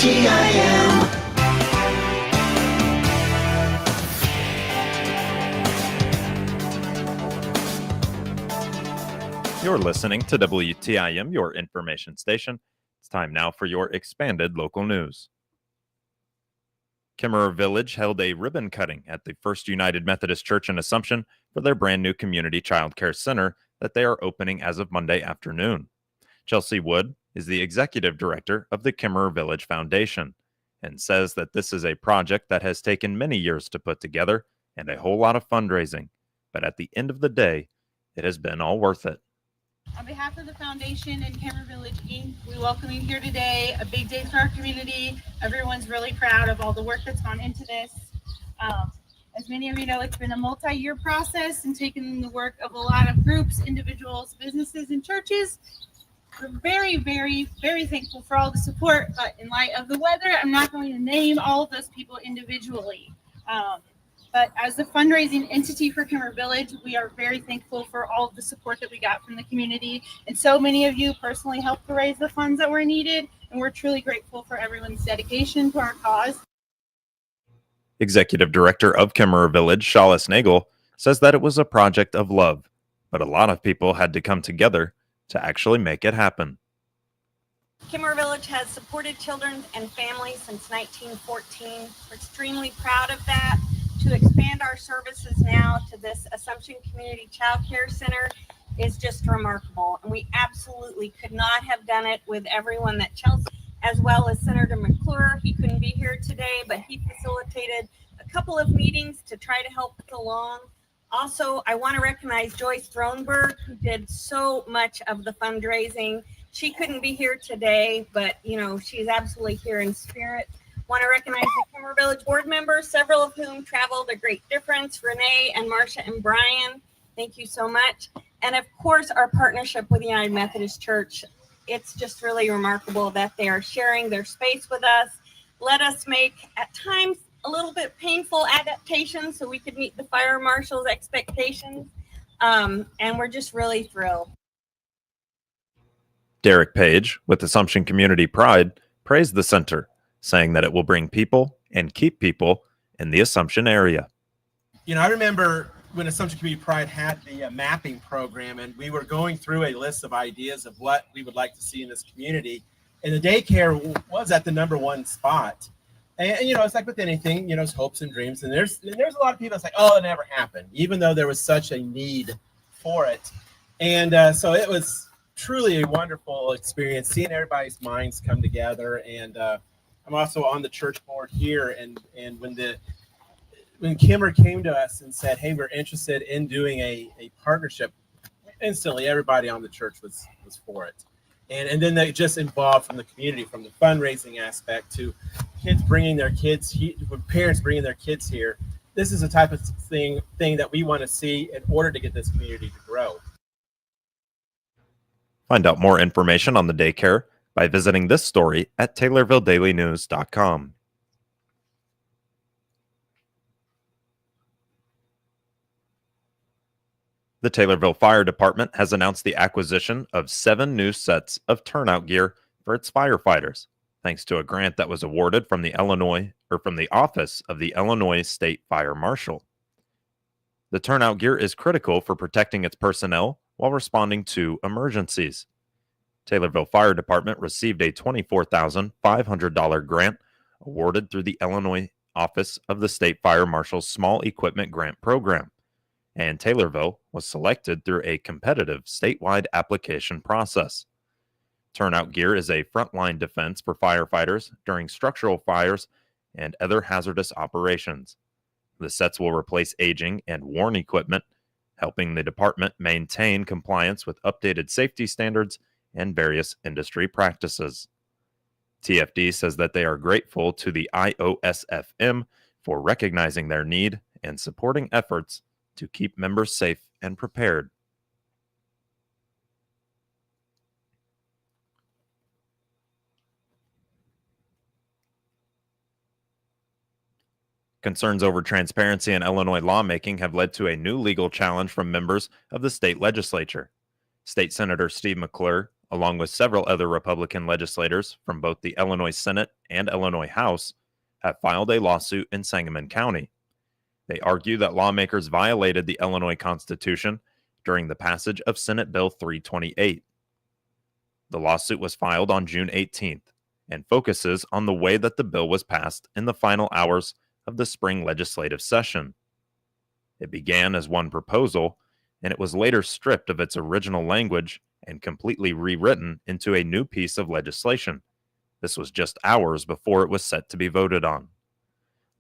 WTIM. You're listening to WTIM, your information station. It's time now for your expanded local news. Kimmerer Village held a ribbon cutting at the First United Methodist Church in Assumption for their brand new community child care center that they are opening as of Monday afternoon. Chelsea Wood is the executive director of the Kimmerer Village Foundation and says that this is a project that has taken many years to put together and a whole lot of fundraising. But at the end of the day, it has been all worth it. On behalf of the foundation and Kimmerer Village Inc., we welcome you here today. A big day for our community. Everyone's really proud of all the work that's gone into this. As many of you know, it's been a multi-year process and taken the work of a lot of groups, individuals, businesses, and churches. We're very, very, very thankful for all the support, but in light of the weather, I'm not going to name all of those people individually. But as the fundraising entity for Kimmerer Village, we are very thankful for all of the support that we got from the community. And so many of you personally helped to raise the funds that were needed. And we're truly grateful for everyone's dedication to our cause. Executive Director of Kimmerer Village, Shalis Nagel, says that it was a project of love, but a lot of people had to come together to actually make it happen. Kimmerer Village has supported children and families since 1914. We're extremely proud of that. To expand our services now to this Assumption Community Child Care Center is just remarkable. And we absolutely could not have done it with everyone that Chelsea, as well as Senator McClure. He couldn't be here today, but he facilitated a couple of meetings to try to help us along. Also, I want to recognize Joyce Thronberg, who did so much of the fundraising. She couldn't be here today, but she's absolutely here in spirit. Want to recognize the Kimmerer Village board members, several of whom traveled a great difference, Renee and Marcia and Brian. Thank you so much. And of course, our partnership with the United Methodist Church. It's just really remarkable that they are sharing their space with us. Let us make, at times, a little bit painful adaptations so we could meet the fire marshal's expectations. And we're just really thrilled. Derek Page, with Assumption Community Pride, praised the center, saying that it will bring people and keep people in the Assumption area. I remember when Assumption Community Pride had the mapping program, and we were going through a list of ideas of what we would like to see in this community, and the daycare was at the number one spot. And it's like with anything, it's hopes and dreams, and there's a lot of people that's like, oh, it never happened, even though there was such a need for it. And so it was truly a wonderful experience seeing everybody's minds come together. And I'm also on the church board here, and when Kimmer came to us and said, hey, we're interested in doing a partnership, instantly everybody on the church was for it. And then they just involved from the community, from the fundraising aspect to parents bringing their kids here. This is the type of thing that we want to see in order to get this community to grow. Find out more information on the daycare by visiting this story at TaylorvilleDailyNews.com. The Taylorville Fire Department has announced the acquisition of 7 new sets of turnout gear for its firefighters, thanks to a grant that was awarded from the Office of the Illinois State Fire Marshal. The turnout gear is critical for protecting its personnel while responding to emergencies. Taylorville Fire Department received a $24,500 grant awarded through the Illinois Office of the State Fire Marshal's Small Equipment Grant Program, and Taylorville was selected through a competitive statewide application process. Turnout gear is a frontline defense for firefighters during structural fires and other hazardous operations. The sets will replace aging and worn equipment, helping the department maintain compliance with updated safety standards and various industry practices. TFD says that they are grateful to the IOSFM for recognizing their need and supporting efforts to keep members safe and prepared. Concerns over transparency in Illinois lawmaking have led to a new legal challenge from members of the state legislature. State Senator Steve McClure along with several other Republican legislators from both the Illinois Senate and Illinois House, have filed a lawsuit in Sangamon County. They argue that lawmakers violated the Illinois Constitution during the passage of Senate Bill 328. The lawsuit was filed on June 18th and focuses on the way that the bill was passed in the final hours of the spring legislative session. It began as one proposal, and it was later stripped of its original language and completely rewritten into a new piece of legislation. This was just hours before it was set to be voted on.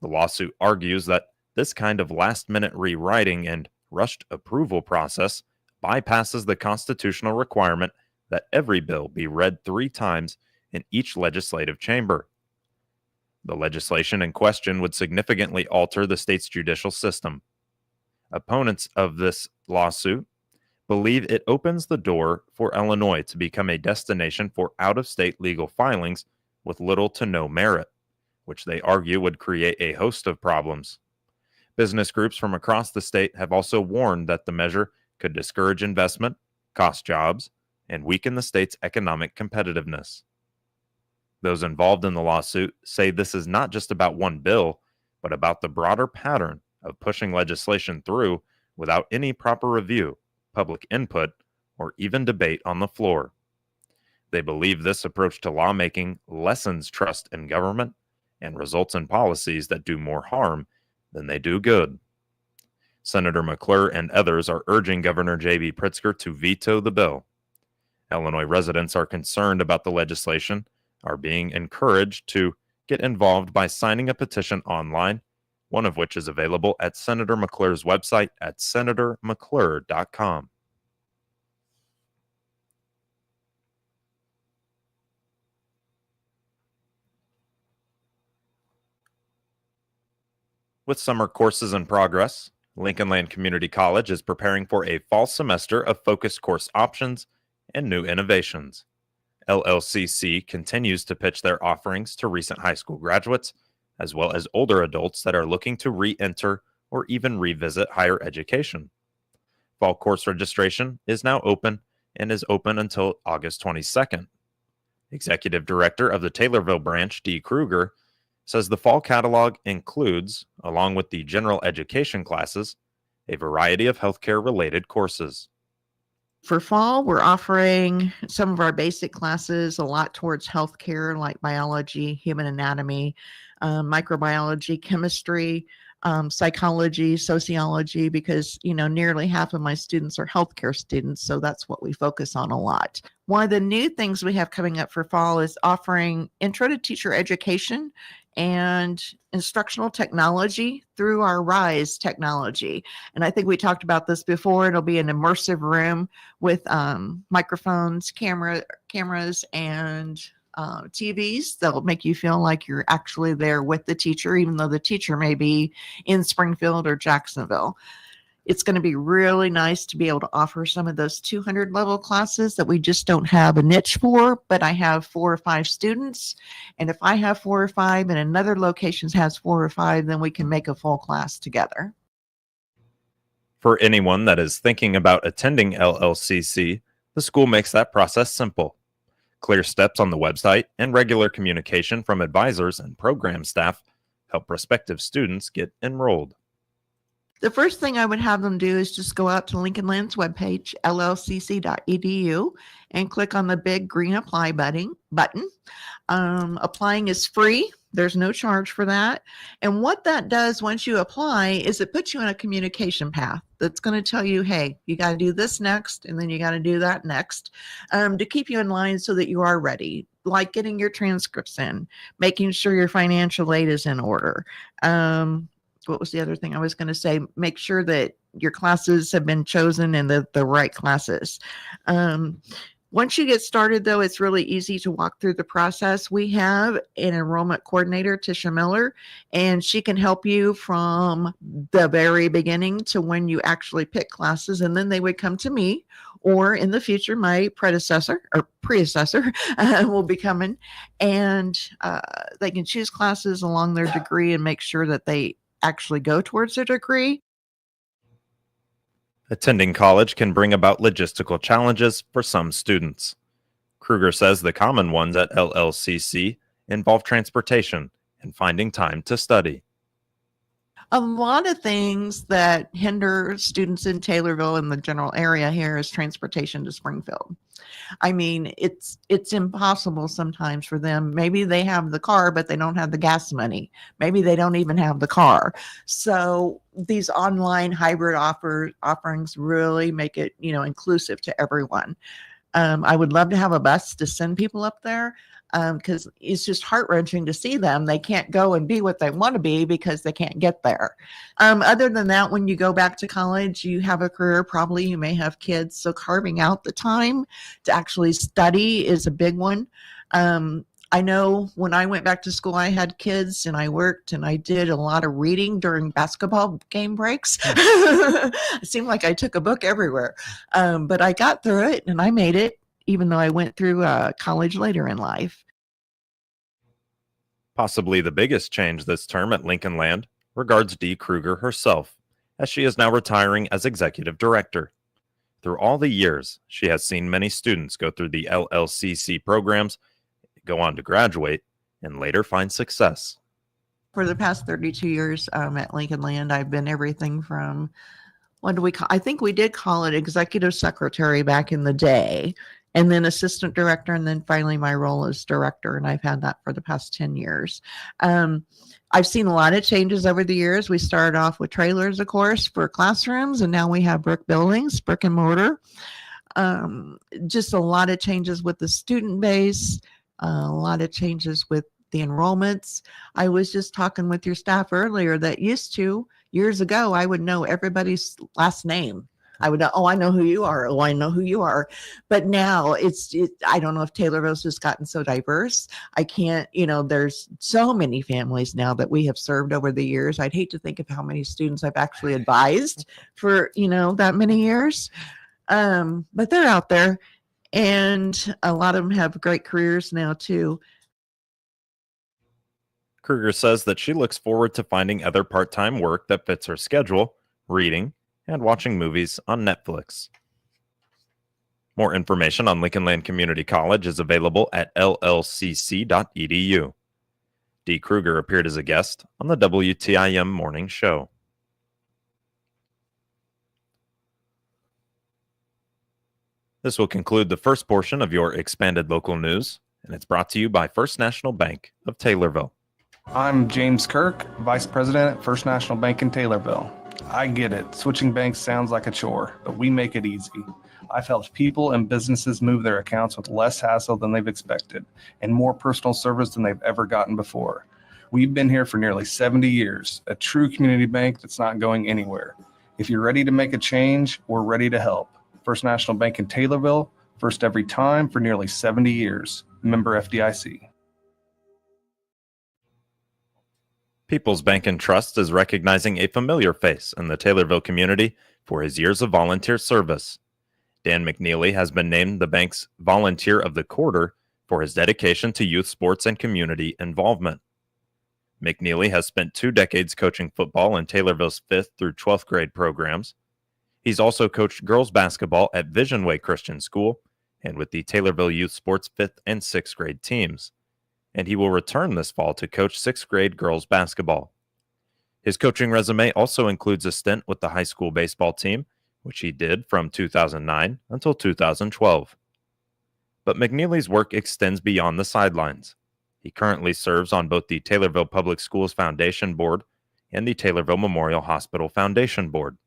The lawsuit argues that this kind of last-minute rewriting and rushed approval process bypasses the constitutional requirement that every bill be read 3 times in each legislative chamber. The legislation in question would significantly alter the state's judicial system. Opponents of this lawsuit believe it opens the door for Illinois to become a destination for out-of-state legal filings with little to no merit, which they argue would create a host of problems. Business groups from across the state have also warned that the measure could discourage investment, cost jobs, and weaken the state's economic competitiveness. Those involved in the lawsuit say this is not just about one bill, but about the broader pattern of pushing legislation through without any proper review, public input, or even debate on the floor. They believe this approach to lawmaking lessens trust in government and results in policies that do more harm than they do good. Senator McClure and others are urging Governor J.B. Pritzker to veto the bill. Illinois residents are concerned about the legislation, are being encouraged to get involved by signing a petition online, one of which is available at Senator McClure's website at senatormcclure.com. With summer courses in progress, Lincoln Land Community College is preparing for a fall semester of focused course options and new innovations. LLCC continues to pitch their offerings to recent high school graduates, as well as older adults that are looking to re-enter or even revisit higher education. Fall course registration is now open and is open until August 22nd. Executive Director of the Taylorville branch, Dee Kruger, says the fall catalog includes, along with the general education classes, a variety of healthcare-related courses. For fall, we're offering some of our basic classes a lot towards healthcare, like biology, human anatomy, microbiology, chemistry, psychology, sociology, because, nearly half of my students are healthcare students. So that's what we focus on a lot. One of the new things we have coming up for fall is offering intro to teacher education and instructional technology through our RISE technology. And I think we talked about this before. It'll be an immersive room with microphones, cameras, and TVs that'll make you feel like you're actually there with the teacher, even though the teacher may be in Springfield or Jacksonville. It's going to be really nice to be able to offer some of those 200 level classes that we just don't have a niche for, but I have 4 or 5 students. And if I have 4 or 5 and another location has 4 or 5, then we can make a full class together. For anyone that is thinking about attending LLCC, the school makes that process simple. Clear steps on the website and regular communication from advisors and program staff help prospective students get enrolled. The first thing I would have them do is just go out to Lincoln Land's webpage, llcc.edu, and click on the big green apply button. Applying is free. There's no charge for that. And what that does once you apply is it puts you on a communication path that's going to tell you, hey, you got to do this next, and then you got to do that next, to keep you in line so that you are ready, like getting your transcripts in, making sure your financial aid is in order. What was the other thing I was going to say? Make sure that your classes have been chosen and the right classes. Once you get started, though, it's really easy to walk through the process. We have an enrollment coordinator, Tisha Miller, and she can help you from the very beginning to when you actually pick classes. And then they would come to me, or in the future, my predecessor will be coming, and they can choose classes along their degree and make sure that they actually go towards their degree. Attending college can bring about logistical challenges for some students. Kruger says the common ones at LLCC involve transportation and finding time to study. A lot of things that hinder students in Taylorville and the general area here is transportation to Springfield. I mean, it's impossible sometimes for them. Maybe they have the car, but they don't have the gas money. Maybe they don't even have the car. So these online hybrid offerings really make it, inclusive to everyone. I would love to have a bus to send people up there, because it's just heart-wrenching to see them. They can't go and be what they want to be because they can't get there. Other than that, when you go back to college, you have a career, probably you may have kids. So carving out the time to actually study is a big one. I know when I went back to school, I had kids and I worked and I did a lot of reading during basketball game breaks. It seemed like I took a book everywhere. But I got through it and I made it, even though I went through college later in life. Possibly the biggest change this term at Lincoln Land regards Dee Kruger herself, as she is now retiring as executive director. Through all the years, she has seen many students go through the LLCC programs, go on to graduate, and later find success. For the past 32 years at Lincoln Land, I've been everything from, I think we did call it executive secretary back in the day, and then assistant director, and then finally my role as director, and I've had that for the past 10 years. I've seen a lot of changes over the years. We started off with trailers, of course, for classrooms, and now we have brick buildings, brick and mortar. Just a lot of changes with the student base, a lot of changes with the enrollments. I was just talking with your staff earlier that years ago, I would know everybody's last name. I would know, I know who you are. Oh, I know who you are. But now I don't know if Taylorville's just gotten so diverse. I can't, there's so many families now that we have served over the years. I'd hate to think of how many students I've actually advised for, that many years. But they're out there, and a lot of them have great careers now too. Kruger says that she looks forward to finding other part-time work that fits her schedule, reading, and watching movies on Netflix. More information on Lincoln Land Community College is available at llcc.edu. Dee Kruger appeared as a guest on the WTIM Morning Show. This will conclude the first portion of your expanded local news, and it's brought to you by First National Bank of Taylorville. I'm James Kirk, Vice President at First National Bank in Taylorville. I get it. Switching banks sounds like a chore, but we make it easy. I've helped people and businesses move their accounts with less hassle than they've expected and more personal service than they've ever gotten before. We've been here for nearly 70 years, a true community bank that's not going anywhere. If you're ready to make a change, we're ready to help. First National Bank in Taylorville, first every time for nearly 70 years. Member FDIC. People's Bank and Trust is recognizing a familiar face in the Taylorville community for his years of volunteer service. Dan McNeely has been named the bank's Volunteer of the Quarter for his dedication to youth sports and community involvement. McNeely has spent 2 decades coaching football in Taylorville's 5th through 12th grade programs. He's also coached girls basketball at Vision Way Christian School and with the Taylorville Youth Sports 5th and 6th grade teams. And he will return this fall to coach 6th grade girls basketball. His coaching resume also includes a stint with the high school baseball team, which he did from 2009 until 2012. But McNeely's work extends beyond the sidelines. He currently serves on both the Taylorville Public Schools Foundation Board and the Taylorville Memorial Hospital Foundation Board.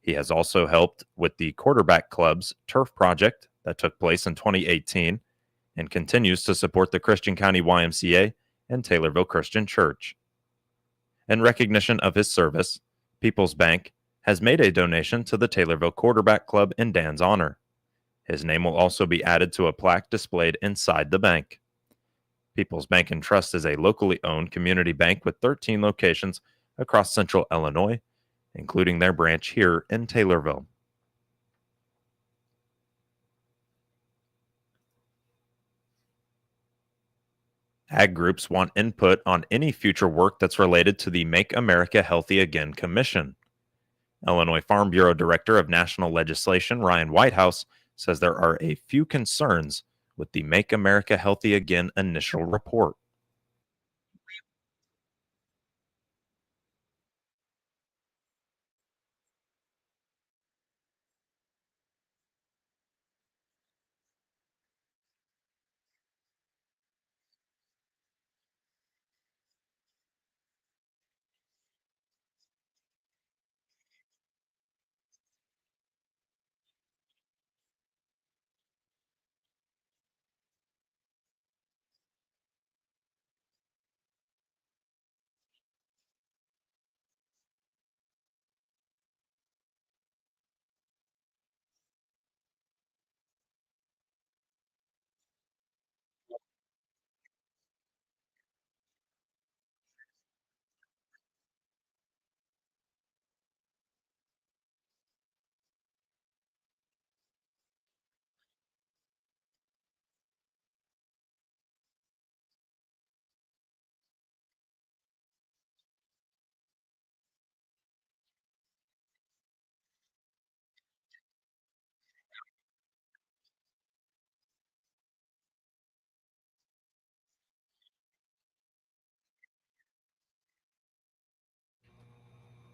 He has also helped with the Quarterback Club's Turf Project that took place in 2018 and continues to support the Christian County YMCA and Taylorville Christian Church. In recognition of his service, People's Bank has made a donation to the Taylorville Quarterback Club in Dan's honor. His name will also be added to a plaque displayed inside the bank. People's Bank and Trust is a locally owned community bank with 13 locations across central Illinois, including their branch here in Taylorville. Ag groups want input on any future work that's related to the Make America Healthy Again Commission. Illinois Farm Bureau Director of National Legislation Ryan Whitehouse says there are a few concerns with the Make America Healthy Again initial report.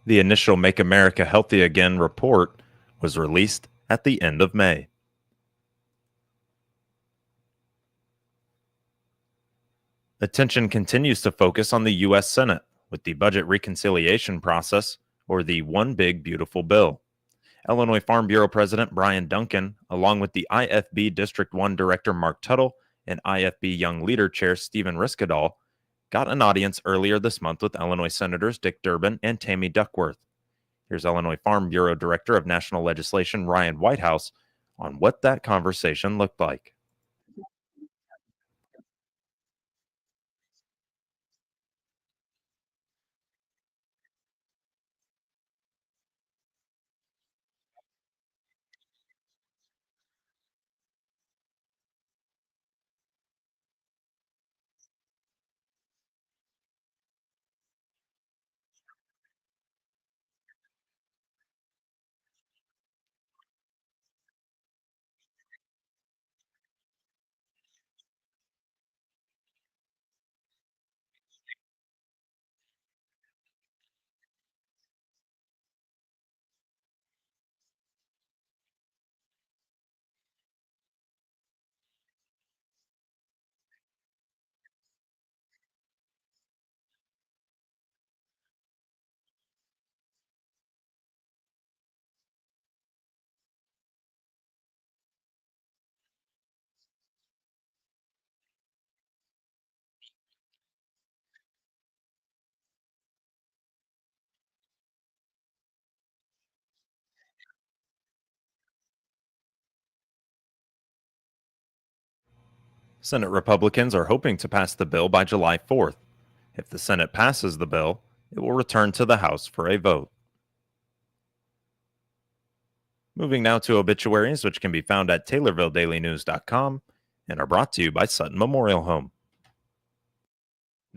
The initial Make America Healthy Again report was released at the end of May. Attention continues to focus on the U.S. Senate with the budget reconciliation process, or the One Big Beautiful Bill. Illinois Farm Bureau President Brian Duncan, along with the IFB District 1 Director Mark Tuttle and IFB Young Leader Chair Stephen Riskadal, got an audience earlier this month with Illinois Senators Dick Durbin and Tammy Duckworth. Here's Illinois Farm Bureau Director of National Legislation Ryan Whitehouse on what that conversation looked like. Senate Republicans are hoping to pass the bill by July 4th. If the Senate passes the bill, it will return to the House for a vote. Moving now to obituaries, which can be found at TaylorvilleDailyNews.com and are brought to you by Sutton Memorial Home.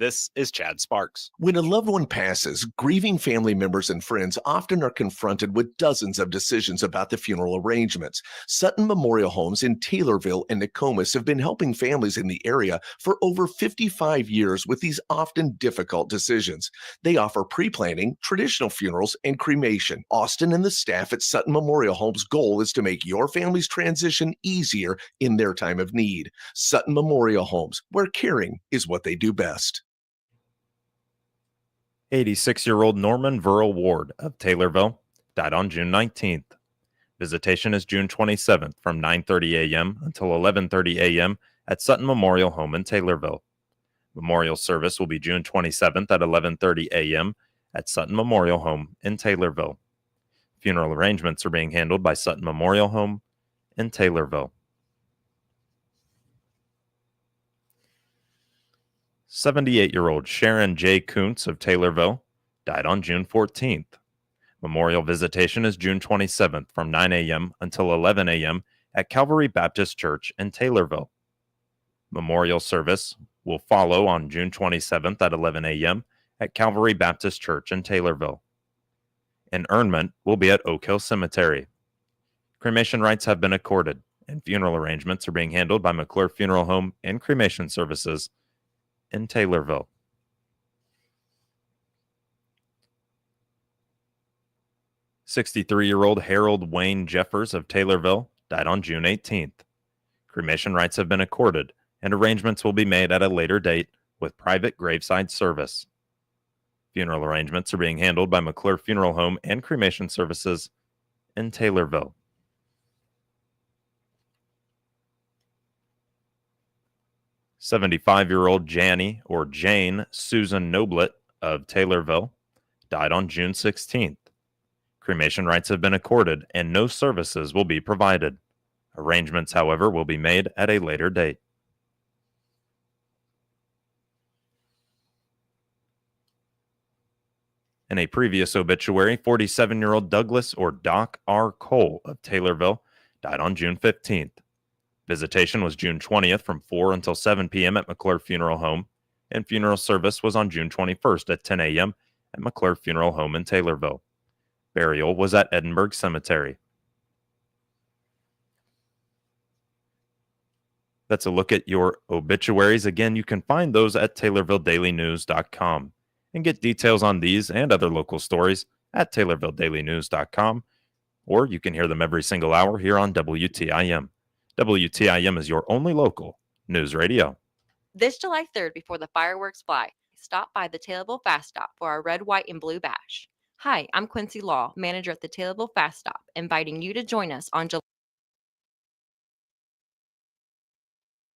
This is Chad Sparks. When a loved one passes, grieving family members and friends often are confronted with dozens of decisions about the funeral arrangements. Sutton Memorial Homes in Taylorville and Nokomis have been helping families in the area for over 55 years with these often difficult decisions. They offer pre-planning, traditional funerals, and cremation. Austin and the staff at Sutton Memorial Homes' goal is to make your family's transition easier in their time of need. Sutton Memorial Homes, where caring is what they do best. 86-year-old Norman Verl Ward of Taylorville died on June 19th. Visitation is June 27th from 9:30 a.m. until 11:30 a.m. at Sutton Memorial Home in Taylorville. Memorial service will be June 27th at 11:30 a.m. at Sutton Memorial Home in Taylorville. Funeral arrangements are being handled by Sutton Memorial Home in Taylorville. 78-year-old Sharon J. Kuntz of Taylorville died on June 14th. Memorial visitation is June 27th from 9 a.m. until 11 a.m. at Calvary Baptist Church in Taylorville. Memorial service will follow on June 27th at 11 a.m. at Calvary Baptist Church in Taylorville. Interment will be at Oak Hill Cemetery. Cremation rights have been accorded, and funeral arrangements are being handled by McClure Funeral Home and Cremation Services in Taylorville. "63-year-old Harold Wayne Jeffers of Taylorville died on June 18th. Cremation rights have been accorded, and arrangements will be made at a later date with private graveside service. Funeral arrangements are being handled by McClure Funeral Home and Cremation Services in Taylorville. "75-year-old Janie or Jane Susan Noblet of Taylorville died on June 16th. Cremation rights have been accorded and no services will be provided. Arrangements, however, will be made at a later date. In a previous obituary, 47-year-old Douglas or Doc R. Cole of Taylorville died on June 15th. Visitation was June 20th from 4 until 7 p.m. at McClure Funeral Home, and funeral service was on June 21st at 10 a.m. at McClure Funeral Home in Taylorville. Burial was at Edinburgh Cemetery. That's a look at your obituaries. Again, you can find those at TaylorvilleDailyNews.com and get details on these and other local stories at TaylorvilleDailyNews.com, or you can hear them every single hour here on WTIM. WTIM is your only local news radio. This July 3rd, before the fireworks fly, stop by the Taylorville Fast Stop for our Red, White, and Blue Bash. Hi, I'm Quincy Law, manager at the Taylorville Fast Stop, inviting you to join us on July